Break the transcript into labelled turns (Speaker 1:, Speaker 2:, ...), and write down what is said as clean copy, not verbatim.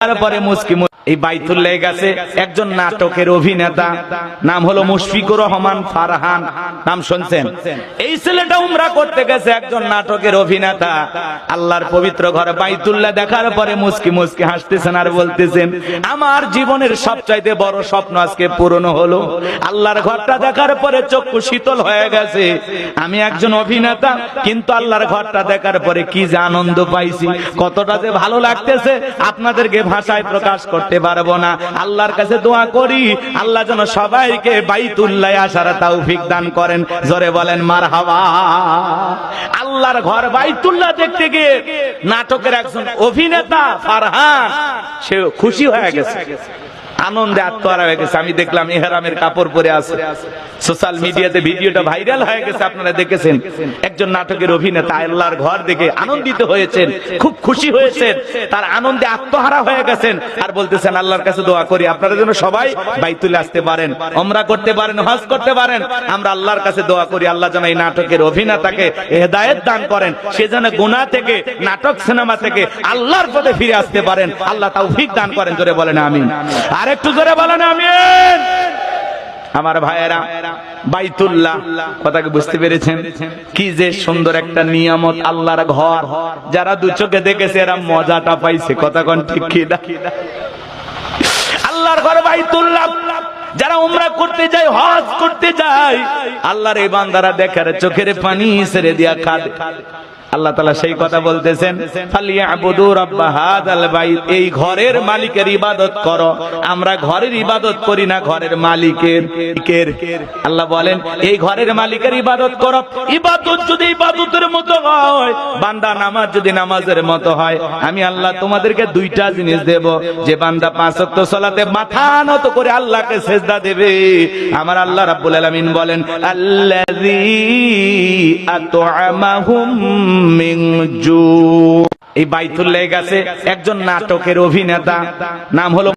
Speaker 1: তারপরে এই বাইতুল্লাহ গেছে একজন নাটকের অভিনেতা, নাম হলো মুশফিকুর রহমান ফারহান, নাম শুনছেন? এই ছেলেটা উমরা করতে গেছে, একজন নাটকের অভিনেতা। আল্লাহর পবিত্র ঘর বাইতুল্লাহ দেখার পরে মুস্কি মুস্কি হাসতেছেন আর বলতেছেন, আমার জীবনের সবচাইতে বড় স্বপ্ন আজকে পূরণ হলো। আল্লাহর ঘরটা দেখার পরে চক্ষু শীতল হয়ে গেছে। আমি একজন অভিনেতা, কিন্তু আল্লাহর ঘরটা দেখার পরে কি যে আনন্দ পাইছি, কতটা যে ভালো লাগতেছে আপনাদেরকে ভাষায় প্রকাশ করতে পারবো না। আল্লাহর কাছে দোয়া করি, আল্লাহ যেন সবাইকে বাইতুল্লাহ আসার তৌফিক দান করেন। জোরে বলেন মারহাবা। আল্লাহর ঘর বাইতুল্লাহ দেখতে গিয়ে নাটকের একজন অভিনেতা ফারহান, সে খুশি হয়ে গেছে, আনন্দে আত্মহারা হয়ে গেছে। আমি দেখলাম ইহরামের কাপড় পরে আছে, সোশ্যাল মিডিয়াতে ভিডিওটা ভাইরাল হয়ে গেছে, আপনারা দেখেছেন। একজন নাটকের অভিনেতা আল্লাহর ঘর দেখে আনন্দিত হয়েছেন, খুব খুশি হয়েছেন, তার আনন্দে আত্মহারা হয়ে গেছেন আর বলতেছেন আল্লাহর কাছে দোয়া করি আপনারা যেন সবাই বাইতুল্লাহ আসতে পারেন, উমরা করতে পারেন, হজ করতে পারেন। আমরা আল্লাহর কাছে দোয়া করি আল্লাহ যেন এই নাটকের অভিনেতাকে হেদায়েত দান করেন, সে যেন গুনাহ থেকে, নাটক সিনেমা থেকে আল্লাহর পথে ফিরে আসতে পারেন, আল্লাহ তৌফিক দান করেন। জোরে বলেন আমিন। আর একটু জোরে বলেন আমিন। আমার ভাইয়েরা, বাইতুল্লাহ কথাকে বুঝতে পেরেছেন? কি যে সুন্দর একটা নিয়ামত আল্লাহর ঘর। যারা দু চোখে দেখেছে এরা মজাটা পাইছে, কথা কোন ঠিক কি না? আল্লাহর ঘর বাইতুল্লাহ, যারা উমরা করতে যায়, হজ করতে যায়, আল্লাহর এই বান্দারা দেখার চোখের পানি ছেড়ে দিয়া কাঁদে। আল্লাহ তাআলা সেই কথা বলতেছেন, ফালিয়াবুদু রাব্ব হাযাল বাইত, এই ঘরের মালিকের ইবাদত করো। আমরা ঘরের ইবাদত করি না, ঘরের মালিকের। আল্লাহ বলেন এই ঘরের মালিকের ইবাদত করো। ইবাদত যদি ইবাদতের মতো হয়, বান্দা নামাজ যদি নামাজের মতো হয়, আমি আল্লাহ তোমাদেরকে দুইটা জিনিস দেব। যে বান্দা 5 ওয়াক্ত সালাতে মাথা নত করে আল্লাহকে সিজদা দেবে, আমার আল্লাহ রাব্বুল আলামিন বলেন, আল্লাযী আত'আমাহুম মিন জু। এই বাইতুল্লাহ গেছে একজন নাটকের অভিনেতা, নাম হলো